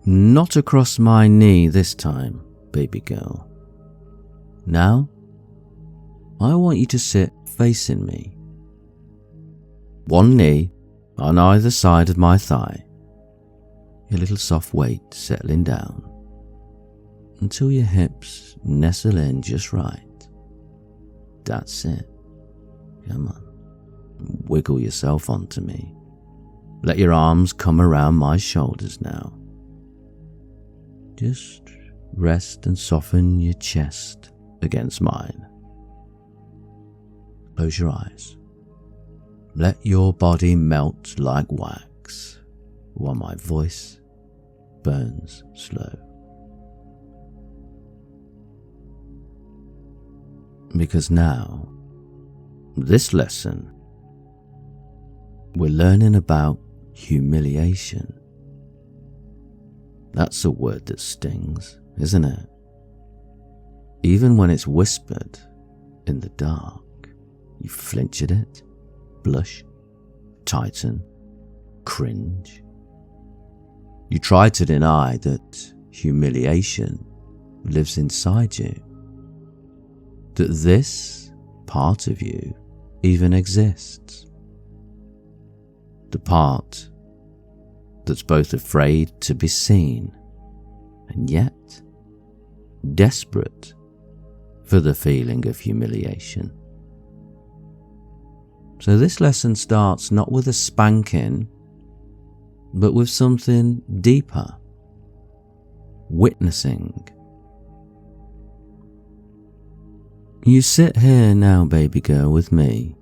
Not across my knee this time, baby girl. Now, I want you to sit facing me. One knee on either side of my thigh. Your little soft weight settling down until your hips nestle in just right. That's it. Come on. Wiggle yourself onto me. Let your arms come around my shoulders now. Just rest and soften your chest against mine. Close your eyes. Let your body melt like wax while my voice burns slow. Because now, this lesson, we're learning about humiliation. That's a word that stings, isn't it? Even when it's whispered in the dark, you flinch at it, blush, tighten, cringe. You try to deny that humiliation lives inside you, that this part of you even exists. The part that's both afraid to be seen and yet desperate for the feeling of humiliation. So this lesson starts not with a spanking, but with something deeper. Witnessing. You sit here now, baby girl, with me.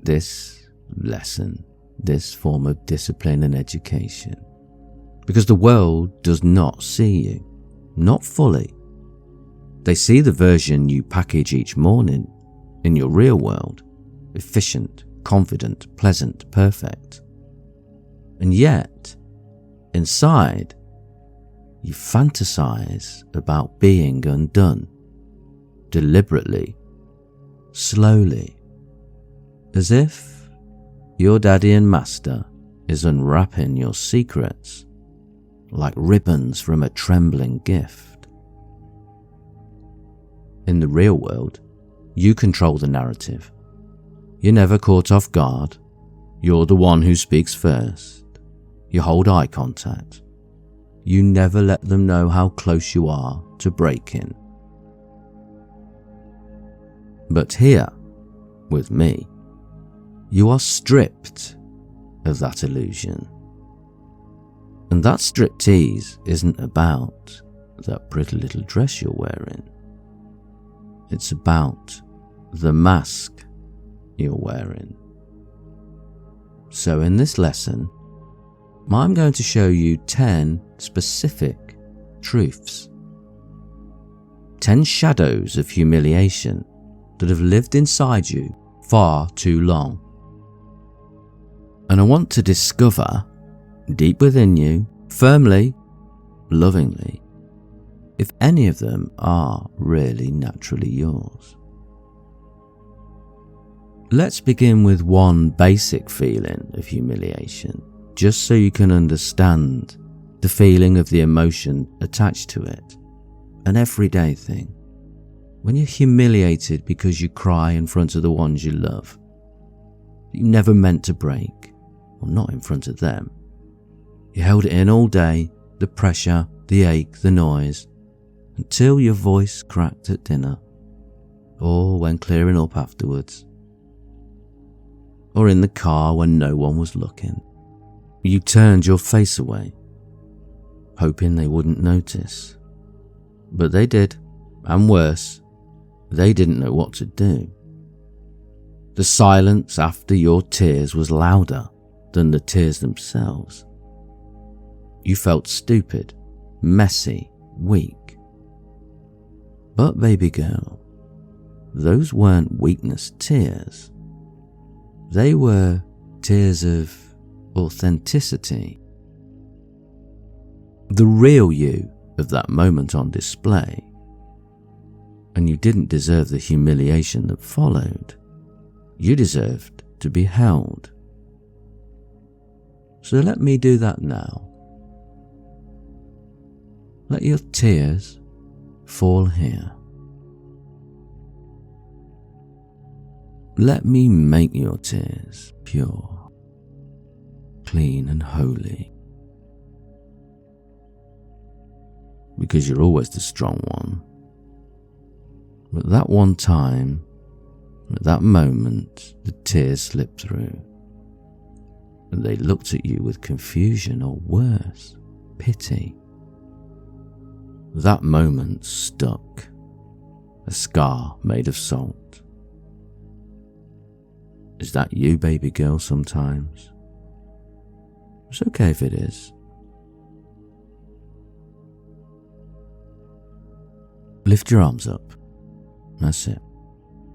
This lesson, this form of discipline and education, because the world does not see you, not fully. They see the version you package each morning in your real world, efficient, confident, pleasant, perfect. And yet, inside, you fantasize about being undone, deliberately, slowly, as if your daddy and master is unwrapping your secrets like ribbons from a trembling gift. In the real world, you control the narrative. You're never caught off guard. You're the one who speaks first. You hold eye contact. You never let them know how close you are to breaking. But here, with me, you are stripped of that illusion. And that striptease isn't about that pretty little dress you're wearing. It's about the mask you're wearing. So in this lesson, I'm going to show you 10 specific truths. 10 shadows of humiliation that have lived inside you far too long. And I want to discover, deep within you, firmly, lovingly, if any of them are really naturally yours. Let's begin with one basic feeling of humiliation, just so you can understand the feeling of the emotion attached to it. An everyday thing. When you're humiliated because you cry in front of the ones you love, you never meant to break, or not in front of them. You held it in all day, the pressure, the ache, the noise, until your voice cracked at dinner, or when clearing up afterwards, or in the car when no one was looking. You turned your face away, hoping they wouldn't notice. But they did, and worse, they didn't know what to do. The silence after your tears was louder than the tears themselves. You felt stupid, messy, weak. But baby girl, those weren't weakness tears. They were tears of authenticity. The real you of that moment on display. And you didn't deserve the humiliation that followed. You deserved to be held. So let me do that now. Let your tears fall here. Let me make your tears pure, clean and holy. Because you're always the strong one. But that one time, at that moment, the tears slipped through, and they looked at you with confusion, or worse, pity. That moment stuck, a scar made of salt. Is that you, baby girl, sometimes? It's okay if it is. Lift your arms up. That's it.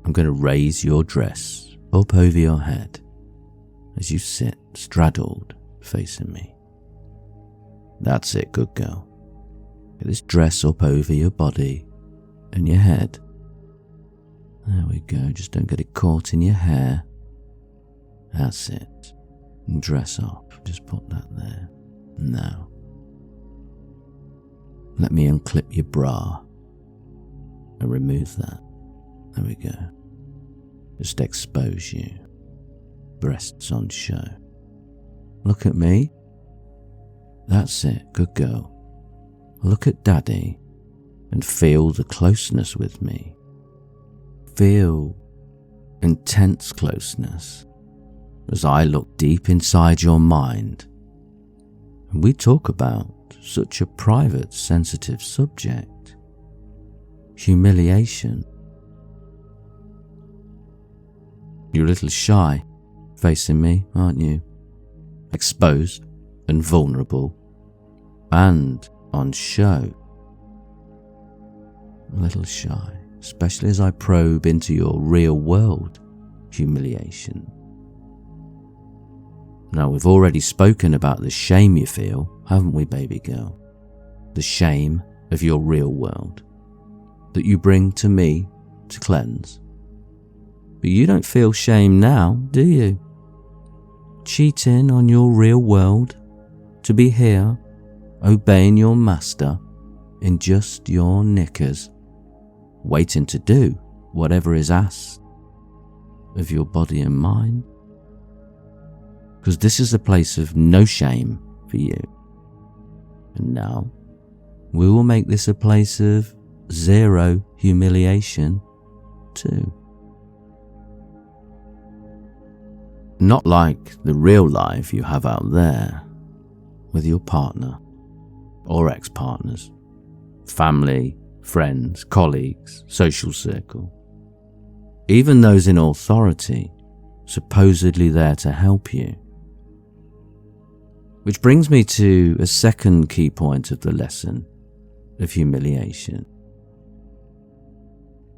I'm going to raise your dress up over your head as you sit straddled facing me. That's it, good girl. Get this dress up over your body and your head. There we go, just don't get it caught in your hair. That's it. And dress up, just put that there. Now, let me unclip your bra and remove that. There we go. Just expose you. Breasts on show. Look at me. That's it, good girl. Look at Daddy and feel the closeness with me. Feel intense closeness as I look deep inside your mind and we talk about such a private, sensitive subject. Humiliation. You're a little shy facing me, aren't you? Exposed and vulnerable and on show. A little shy, especially as I probe into your real world humiliation. Now, we've already spoken about the shame you feel, haven't we, baby girl? The shame of your real world that you bring to me to cleanse. But you don't feel shame now, do you? Cheating on your real world to be here, obeying your master in just your knickers, waiting to do whatever is asked of your body and mind. Because this is a place of no shame for you. And now, we will make this a place of zero humiliation too. Not like the real life you have out there with your partner or ex-partners, family, friends, colleagues, social circle. Even those in authority, supposedly there to help you. Which brings me to a second key point of the lesson of humiliation.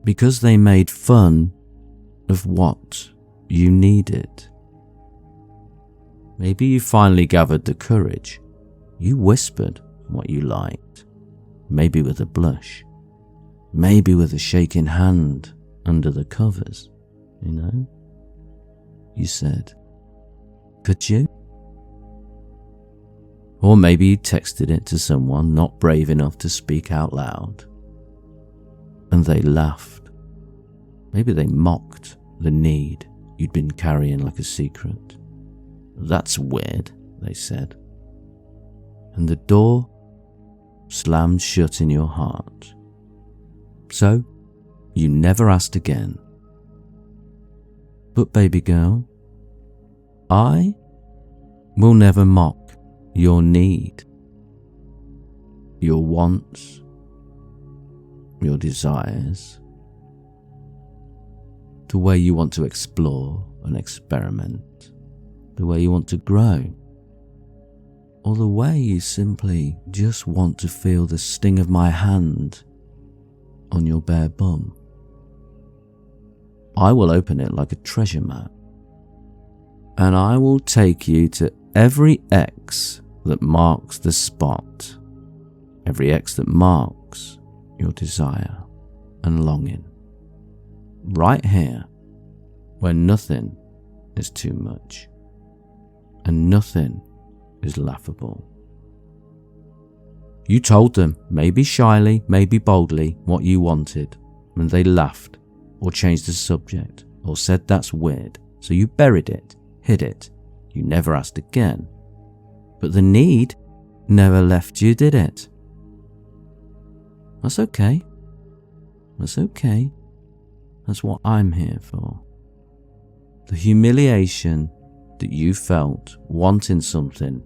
Because they made fun of what you needed. Maybe you finally gathered the courage. You whispered what you liked. Maybe with a blush. Maybe with a shaking hand under the covers, you know? You said, could you? Or maybe you texted it to someone not brave enough to speak out loud. And they laughed. Maybe they mocked the need you'd been carrying like a secret. That's weird, they said. And the door slammed shut in your heart. So, you never asked again. But baby girl, I will never mock your need, your wants, your desires, the way you want to explore and experiment, the way you want to grow, or the way you simply just want to feel the sting of my hand on your bare bum. I will open it like a treasure map, and I will take you to every X that marks the spot, every X that marks your desire and longing, right here where nothing is too much and nothing is laughable. You told them, maybe shyly, maybe boldly, what you wanted, and they laughed, or changed the subject, or said that's weird, so you buried it, hid it. You never asked again. But the need never left you, did it? That's okay. That's okay. That's what I'm here for. The humiliation that you felt wanting something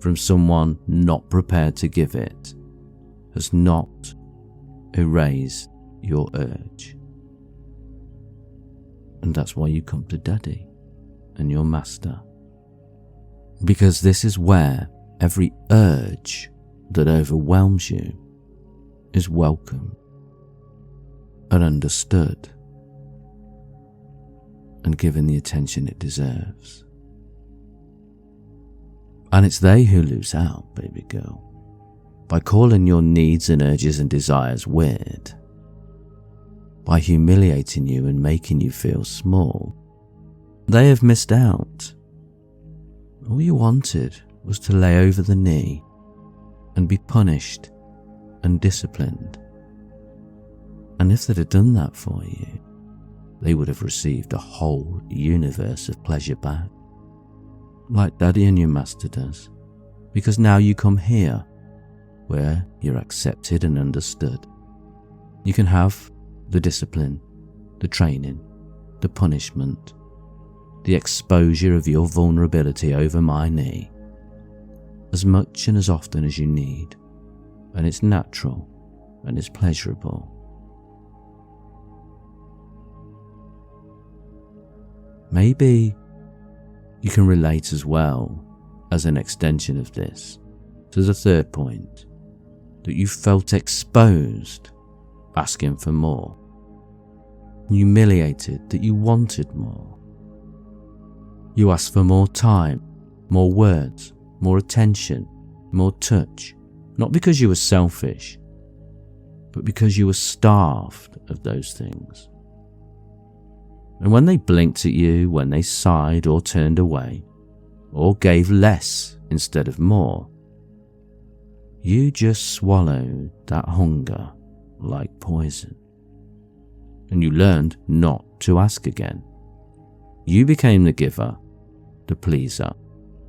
from someone not prepared to give it has not erased your urge. And that's why you come to Daddy and your master. Because this is where every urge that overwhelms you is welcome and understood and given the attention it deserves. And it's they who lose out, baby girl, by calling your needs and urges and desires weird, by humiliating you and making you feel small. They have missed out. All you wanted was to lay over the knee and be punished and disciplined. And if they'd have done that for you, they would have received a whole universe of pleasure back, like Daddy and your master does, because now you come here where you're accepted and understood. You can have the discipline, the training, the punishment, the exposure of your vulnerability over my knee, as much and as often as you need, and it's natural and it's pleasurable. Maybe you can relate as well, as an extension of this, to the third point, that you felt exposed, asking for more, humiliated that you wanted more. You asked for more time, more words, more attention, more touch, not because you were selfish, but because you were starved of those things. And when they blinked at you, when they sighed or turned away, or gave less instead of more, you just swallowed that hunger like poison. And you learned not to ask again. You became the giver, the pleaser,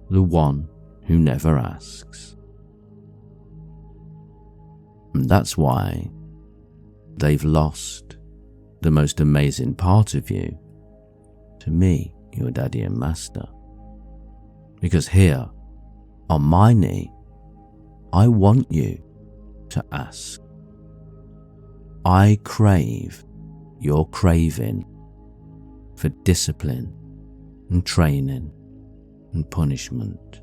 the one who never asks. And that's why they've lost the most amazing part of you to me, your Daddy and master. Because here, on my knee, I want you to ask. I crave your craving for discipline and training and punishment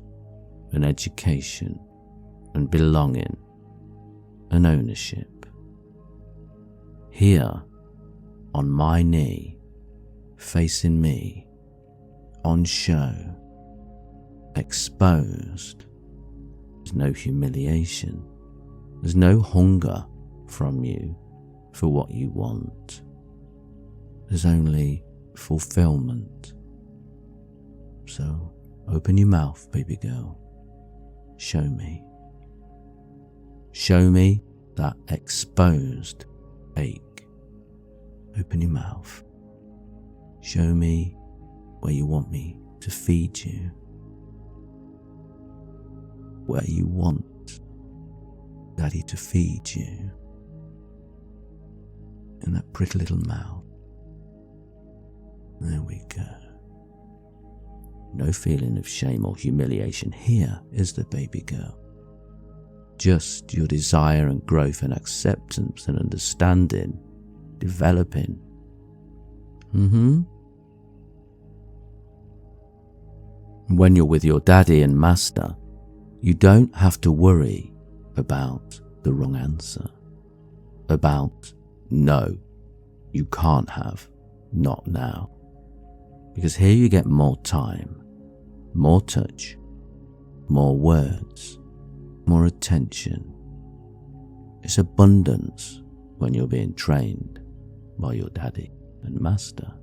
and education and belonging and ownership. Here, on my knee, facing me, on show, exposed. There's no humiliation. There's no hunger from you for what you want. There's only fulfillment. So open your mouth, baby girl. Show me. Show me that exposed ache. Open your mouth. Show me where you want me to feed you. Where you want Daddy to feed you. In that pretty little mouth. There we go. No feeling of shame or humiliation here, is there, baby girl? Just your desire and growth and acceptance and understanding, developing. When you're with your Daddy and master, you don't have to worry about the wrong answer, about no, you can't have, not now. Because here you get more time, more touch, more words, more attention. It's abundance when you're being trained by your Daddy and master.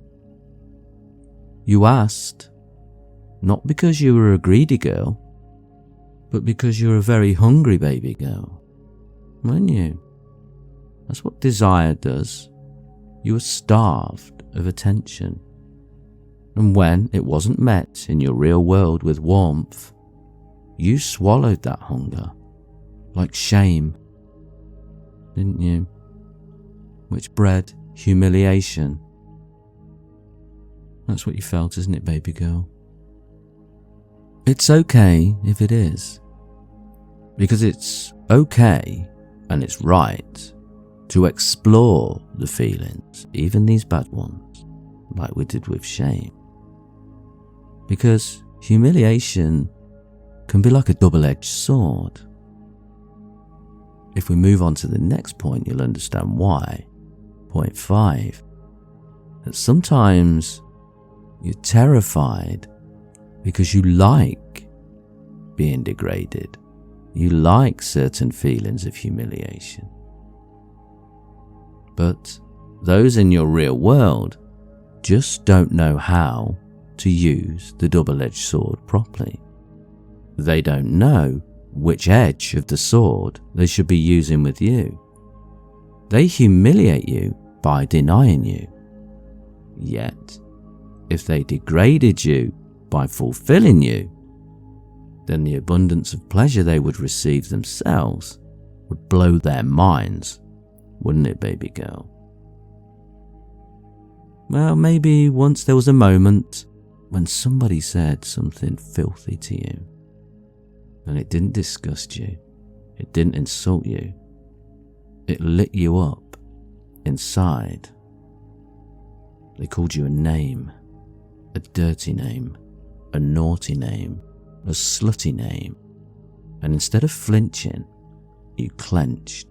You asked, not because you were a greedy girl, but because you're a very hungry baby girl. weren't you? That's what desire does. You were starved of attention. And when it wasn't met in your real world with warmth, you swallowed that hunger like shame, didn't you? Which bred humiliation. That's what you felt, isn't it, baby girl? It's okay if it is. Because it's okay and it's right to explore the feelings, even these bad ones, like we did with shame. Because humiliation can be like a double-edged sword. If we move on to the next point, you'll understand why. Point 5. That sometimes you're terrified because you like being degraded. You like certain feelings of humiliation. But those in your real world just don't know how to use the double-edged sword properly. They don't know which edge of the sword they should be using with you. They humiliate you by denying you. Yet, if they degraded you by fulfilling you, then the abundance of pleasure they would receive themselves would blow their minds, wouldn't it, baby girl? Well, maybe once there was a moment when somebody said something filthy to you, and it didn't disgust you, it didn't insult you, it lit you up inside. They called you a name, a dirty name, a naughty name, a slutty name, and instead of flinching, you clenched.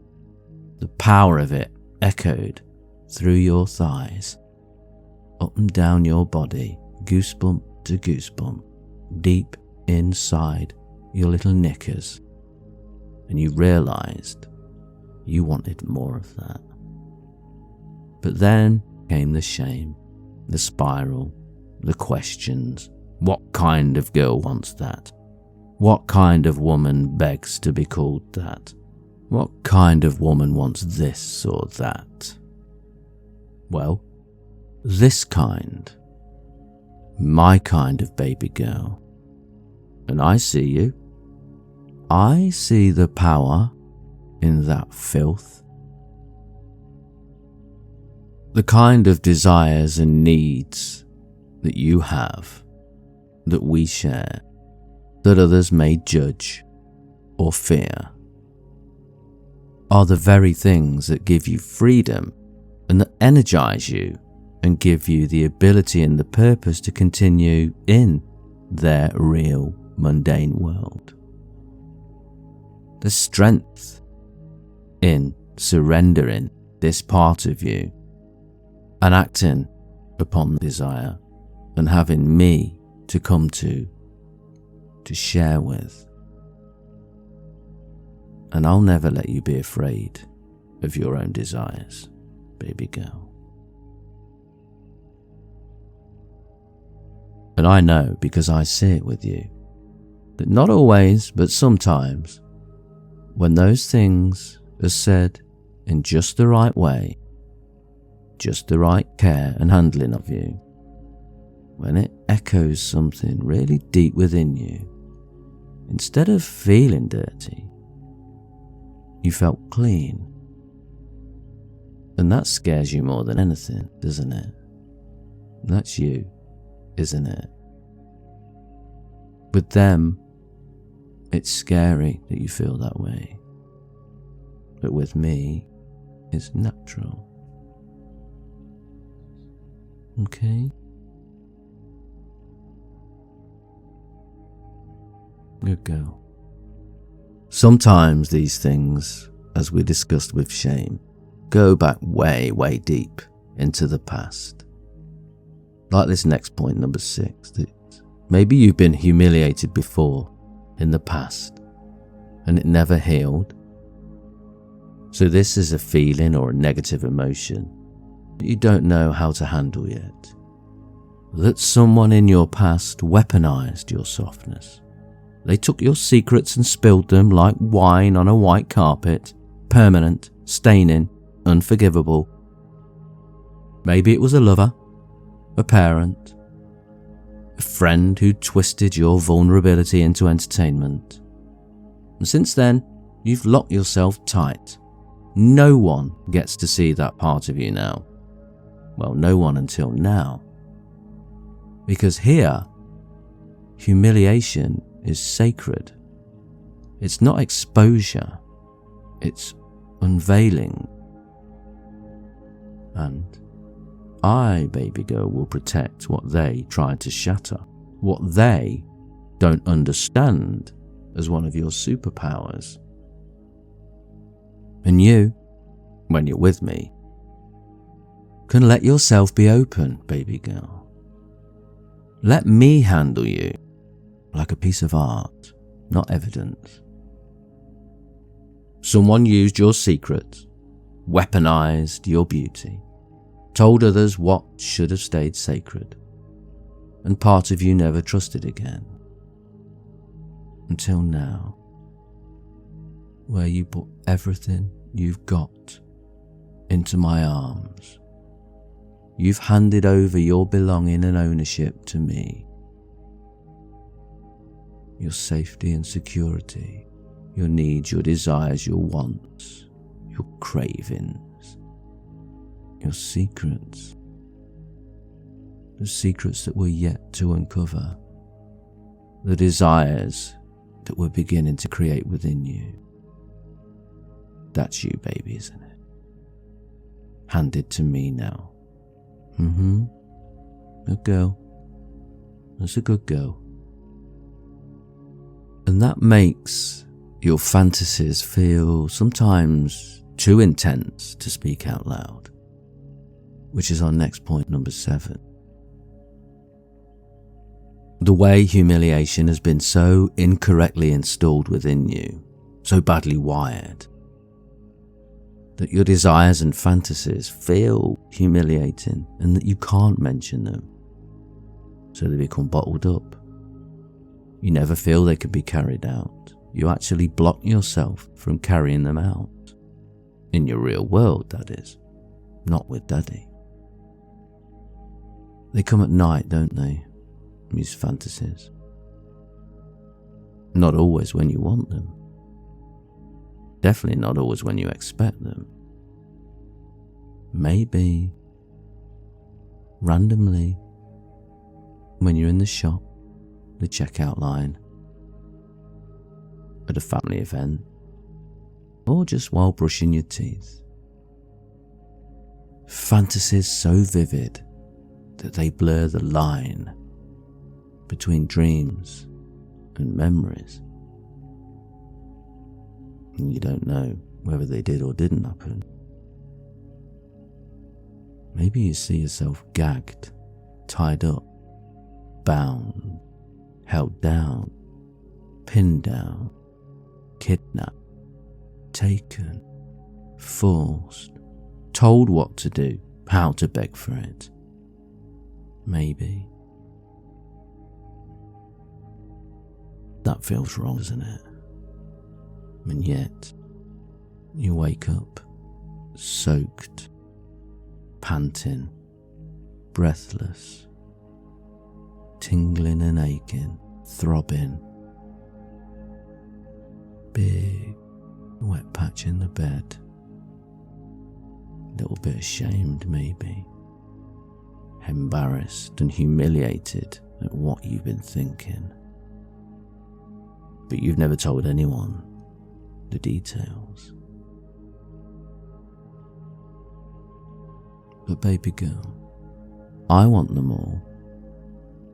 The power of it echoed through your thighs, up and down your body, goosebump to goosebump, deep inside your little knickers, and you realized you wanted more of that. But then came the shame, the spiral, the questions. What kind of girl wants that? What kind of woman begs to be called that? What kind of woman wants this or that? Well, this kind. My kind of baby girl. And I see you. I see the power in that filth. The kind of desires and needs that you have, that we share, that others may judge or fear, are the very things that give you freedom and that energize you and give you the ability and the purpose to continue in their real mundane world. The strength in surrendering this part of you and acting upon desire and having me to come to share with. And I'll never let you be afraid of your own desires, baby girl. And I know, because I see it with you, that not always, but sometimes, when those things are said in just the right way, just the right care and handling of you, when it echoes something really deep within you, instead of feeling dirty, you felt clean. And that scares you more than anything, doesn't it? That's you, isn't it? With them, it's scary that you feel that way. But with me, it's natural. Okay? Good girl. Sometimes these things, as we discussed with shame, go back way, way deep into the past. Like this next point, number 6, that maybe you've been humiliated before in the past and it never healed. So this is a feeling or a negative emotion that you don't know how to handle yet. That someone in your past weaponized your softness. They took your secrets and spilled them like wine on a white carpet permanent, staining, unforgivable. Maybe it was a lover, a parent, a friend who twisted your vulnerability into entertainment. And since then, you've locked yourself tight. No one gets to see that part of you now. Well, no one until now. Because here, humiliation is sacred. It's not exposure, it's unveiling. And I, baby girl, will protect what they tried to shatter, what they don't understand as one of your superpowers. And you, when you're with me, can let yourself be open, baby girl. Let me handle you like a piece of art, not evidence. Someone used your secret, weaponized your beauty, told others what should have stayed sacred, and part of you never trusted again. Until now, where you put everything you've got into my arms. You've handed over your belonging and ownership to me. Your safety and security, your needs, your desires, your wants, your cravings, your secrets, the secrets that we're yet to uncover, the desires that we're beginning to create within you. That's you, baby, isn't it? Handed to me now. Good girl. That's a good girl. And that makes your fantasies feel sometimes too intense to speak out loud, which is our next point, number 7. The way humiliation has been so incorrectly installed within you, so badly wired, that your desires and fantasies feel humiliating and that you can't mention them, so they become bottled up. You never feel they could be carried out. You actually block yourself from carrying them out. In your real world, that is, not with Daddy. They come at night, don't they, these fantasies? Not always when you want them. Definitely not always when you expect them. Maybe, randomly, when you're in the shop, the checkout line, at a family event, or just while brushing your teeth. Fantasies so vivid that they blur the line between dreams and memories. And you don't know whether they did or didn't happen. Maybe you see yourself gagged, tied up, bound, held down, pinned down, kidnapped, taken, forced, told what to do, how to beg for it. Maybe. That feels wrong, doesn't it? And yet, you wake up, soaked, panting, breathless, tingling and aching, throbbing. Big, wet patch in the bed. Little bit ashamed, maybe. Embarrassed and humiliated at what you've been thinking. But you've never told anyone the details. But baby girl, I want them all.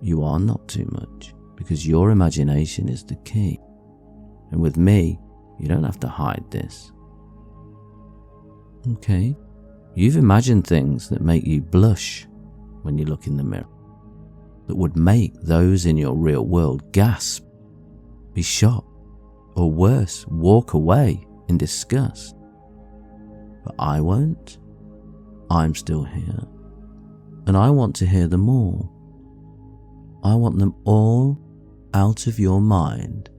You are not too much, because your imagination is the key. And with me, you don't have to hide this. Okay, you've imagined things that make you blush when you look in the mirror, that would make those in your real world gasp, be shocked, or worse, walk away in disgust. But I won't. I'm still here, and I want to hear them all. I want them all out of your mind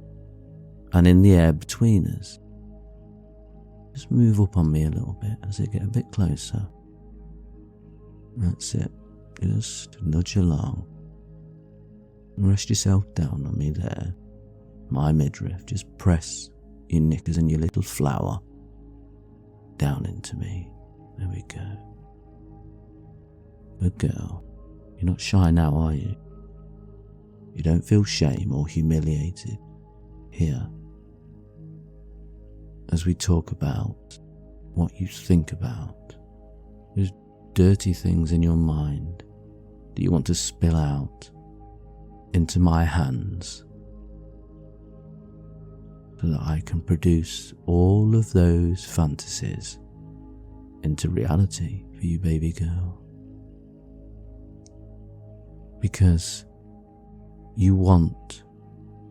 and in the air between us. Just move up on me a little bit as they get a bit closer. That's it. Just nudge along. Rest yourself down on me there. My midriff. Just press your knickers and your little flower down into me. There we go. Good girl. You're not shy now, are you? You don't feel shame or humiliated here as we talk about what you think about. There's dirty things in your mind that you want to spill out into my hands so that I can produce all of those fantasies into reality for you, baby girl. Because you want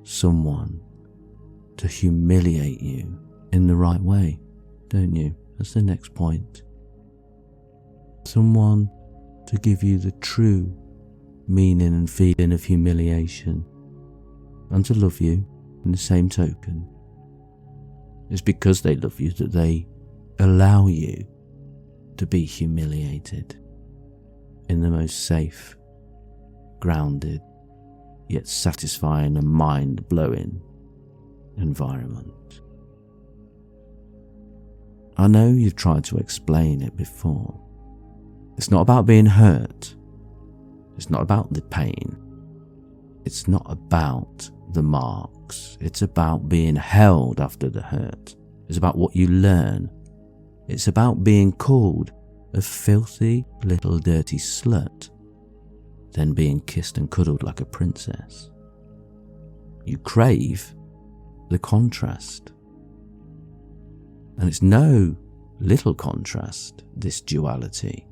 someone to humiliate you in the right way, don't you? That's the next point. Someone to give you the true meaning and feeling of humiliation, and to love you in the same token. It's because they love you that they allow you to be humiliated in the most safe, grounded, yet satisfying and mind-blowing environment. I know you've tried to explain it before. It's not about being hurt. It's not about the pain. It's not about the marks. It's about being held after the hurt. It's about what you learn. It's about being called a filthy little dirty slut, then being kissed and cuddled like a princess. You crave the contrast. And it's no little contrast, this duality.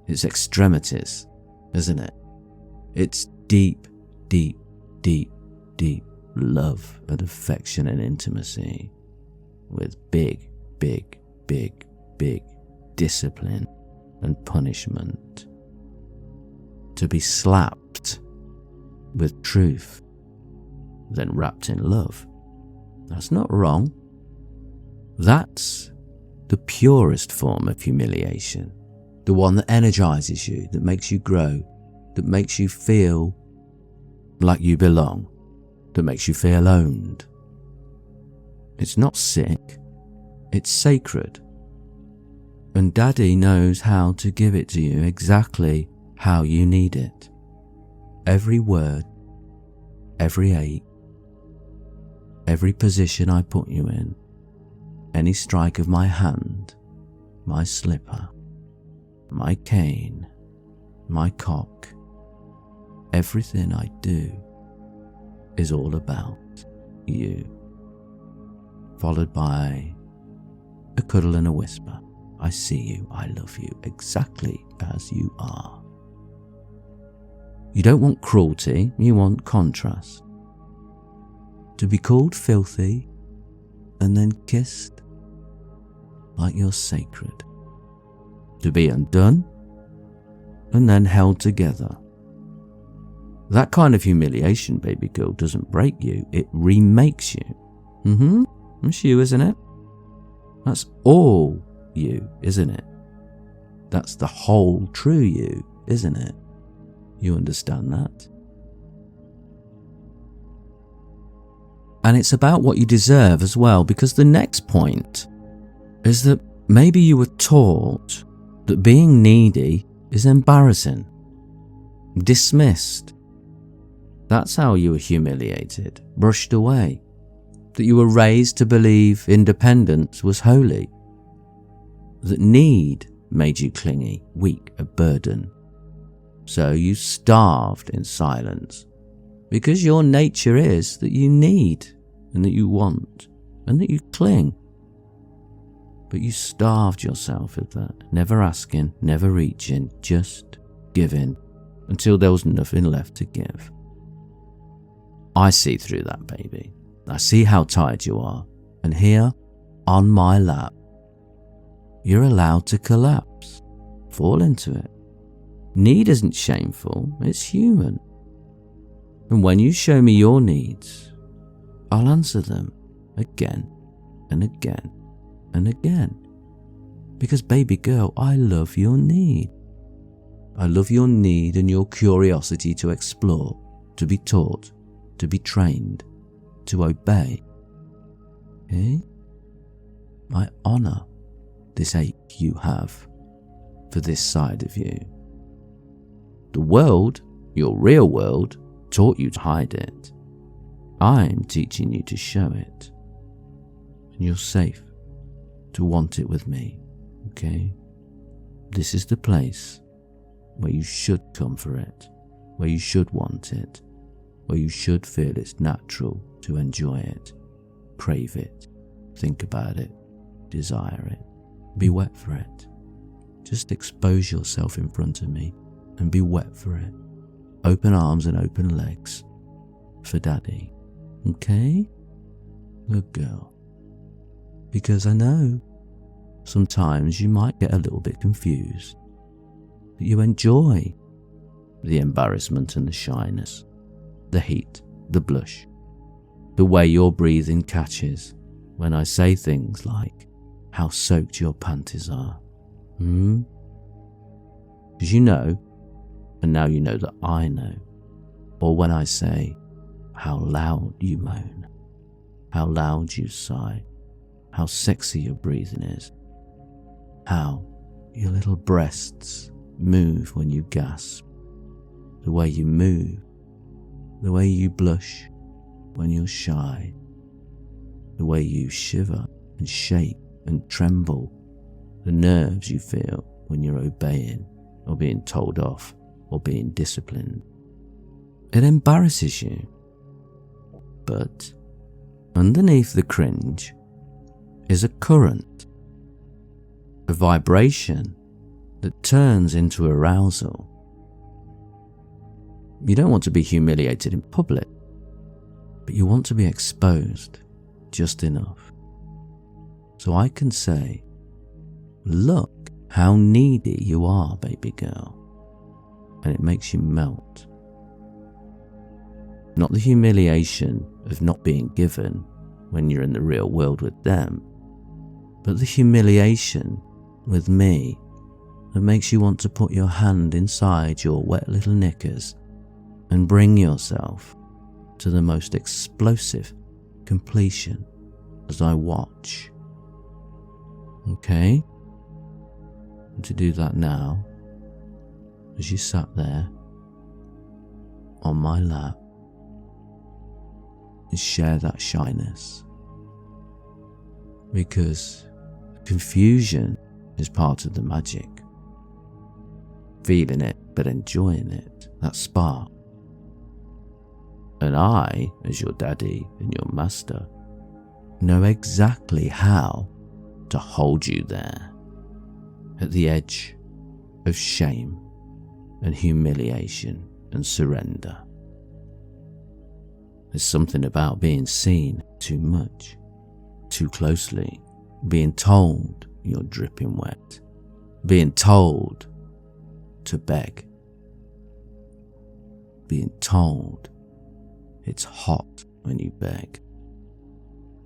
It's extremities, isn't it? It's deep, deep, deep, deep love and affection and intimacy with big, big, big, big discipline and punishment. To be slapped with truth, then wrapped in love. That's not wrong. That's the purest form of humiliation. The one that energizes you, that makes you grow, that makes you feel like you belong, that makes you feel owned. It's not sick, it's sacred. And Daddy knows how to give it to you exactly how you need it. Every word, every ache, every position I put you in, any strike of my hand, my slipper, my cane, my cock, everything I do is all about you. Followed by a cuddle and a whisper. I see you, I love you exactly as you are. You don't want cruelty, you want contrast. To be called filthy and then kissed like you're sacred. To be undone and then held together. That kind of humiliation, baby girl, doesn't break you, it remakes you. It's you, isn't it? That's all you, isn't it? That's the whole true you, isn't it? You understand that? And it's about what you deserve as well, because the next point is that maybe you were taught that being needy is embarrassing, dismissed. That's how you were humiliated, brushed away. That you were raised to believe independence was holy. That need made you clingy, weak, a burden. So you starved in silence, because your nature is that you need, and that you want, and that you cling. But you starved yourself with that, never asking, never reaching, just giving, until there was nothing left to give. I see through that, baby. I see how tired you are, and here, on my lap, you're allowed to collapse, fall into it. Need isn't shameful, it's human. And when you show me your needs, I'll answer them again and again and again. Because baby girl, I love your need. I love your need and your curiosity to explore, to be taught, to be trained, to obey. Okay? I honour this ache you have for this side of you. The world, your real world, taught you to hide it. I'm teaching you to show it. And you're safe to want it with me, okay? This is the place where you should come for it, where you should want it, where you should feel it's natural to enjoy it, crave it, think about it, desire it, be wet for it. Just expose yourself in front of me and be wet for it. Open arms and open legs for daddy, okay? Good girl. Because I know sometimes you might get a little bit confused, but you enjoy the embarrassment and the shyness, the heat, the blush, the way your breathing catches when I say things like how soaked your panties are. Because you know, and now you know that I know. Or when I say how loud you moan, how loud you sigh, how sexy your breathing is, how your little breasts move when you gasp, the way you move, the way you blush when you're shy, the way you shiver and shake and tremble, the nerves you feel when you're obeying or being told off or being disciplined. It embarrasses you. But underneath the cringe is a current, a vibration that turns into arousal. You don't want to be humiliated in public, but you want to be exposed just enough. So I can say, look how needy you are, baby girl. And it makes you melt. Not the humiliation of not being given when you're in the real world with them, but the humiliation with me that makes you want to put your hand inside your wet little knickers and bring yourself to the most explosive completion as I watch. Okay? And to do that now, as you sat there on my lap, and share that shyness. Because confusion is part of the magic. Feeling it, but enjoying it, that spark. And I, as your daddy and your master, know exactly how to hold you there, at the edge of shame and humiliation and surrender. There's something about being seen too much, too closely, being told you're dripping wet, being told to beg, being told it's hot when you beg,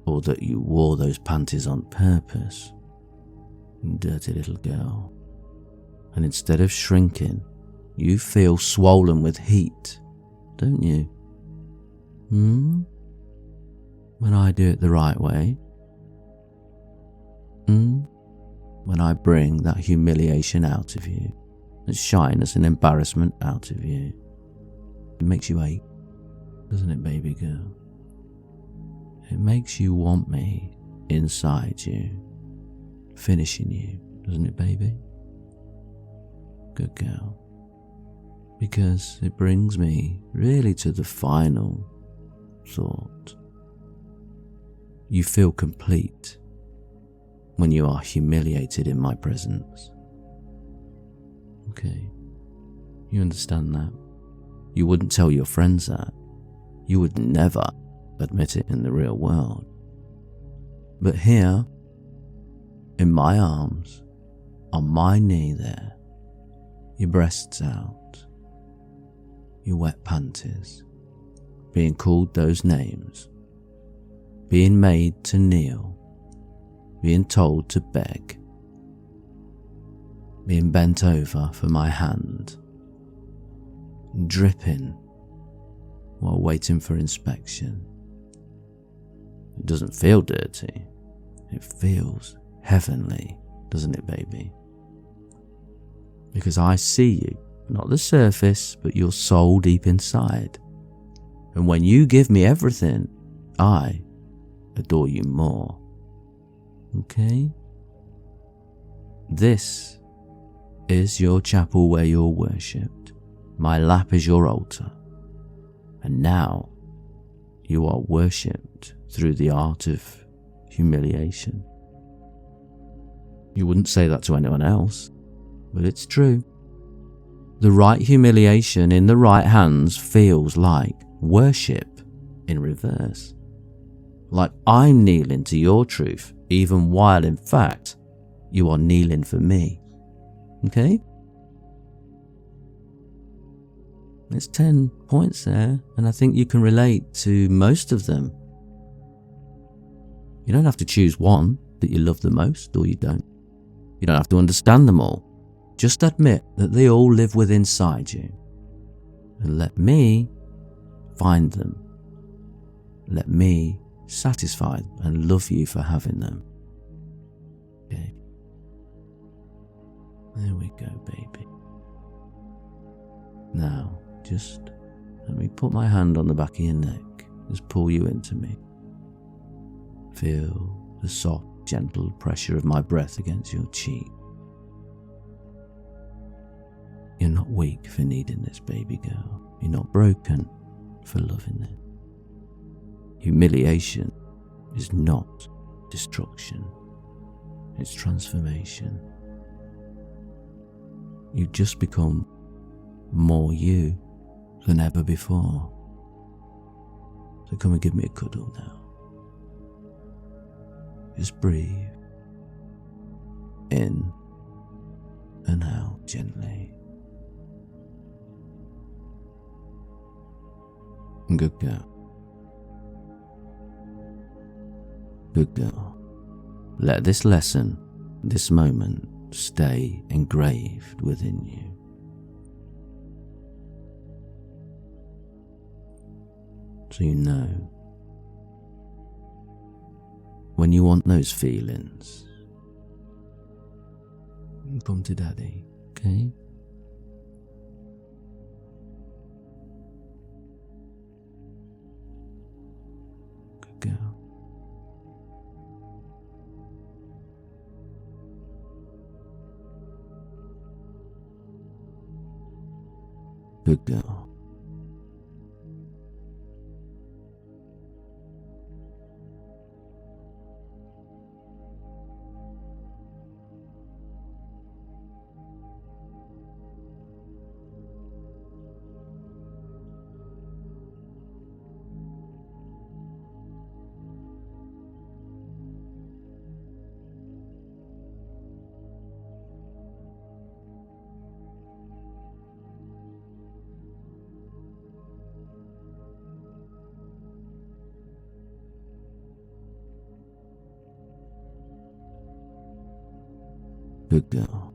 or that you wore those panties on purpose, dirty little girl. And instead of shrinking, you feel swollen with heat, don't you? When I do it the right way? When I bring that humiliation out of you, that shyness and embarrassment out of you, it makes you ache, doesn't it, baby girl? It makes you want me inside you, finishing you, doesn't it, baby? Good girl. Because it brings me really to the final thought. You feel complete when you are humiliated in my presence. Okay, you understand that? You wouldn't tell your friends that. You would never admit it in the real world. But here, in my arms, on my knee there, your breasts out, your wet panties, being called those names, being made to kneel, being told to beg, being bent over for my hand, dripping while waiting for inspection. It doesn't feel dirty. It feels heavenly, doesn't it, baby? Because I see you, not the surface, but your soul deep inside. And when you give me everything, I adore you more. Okay? This is your chapel where you're worshipped. My lap is your altar. And now you are worshipped through the art of humiliation. You wouldn't say that to anyone else, but it's true. The right humiliation in the right hands feels like worship in reverse. Like I'm kneeling to your truth, even while in fact you are kneeling for me. Okay? It's 10 points there, and I think you can relate to most of them. You don't have to choose one that you love the most, or you don't. You don't have to understand them all. Just admit that they all live within inside you. And let me find them. Let me satisfy and love you for having them. Okay. There we go, baby. Now, just let me put my hand on the back of your neck. Just pull you into me. Feel the soft, gentle pressure of my breath against your cheek. You're not weak for needing this, baby girl. You're not broken for loving it. Humiliation is not destruction. It's transformation. You just become more you than ever before. So come and give me a cuddle now. Just breathe in and out gently. Good girl. Good girl. Let this lesson, this moment, stay engraved within you. So you know, when you want those feelings, come to Daddy, okay? Good girl. Good girl. Good girl.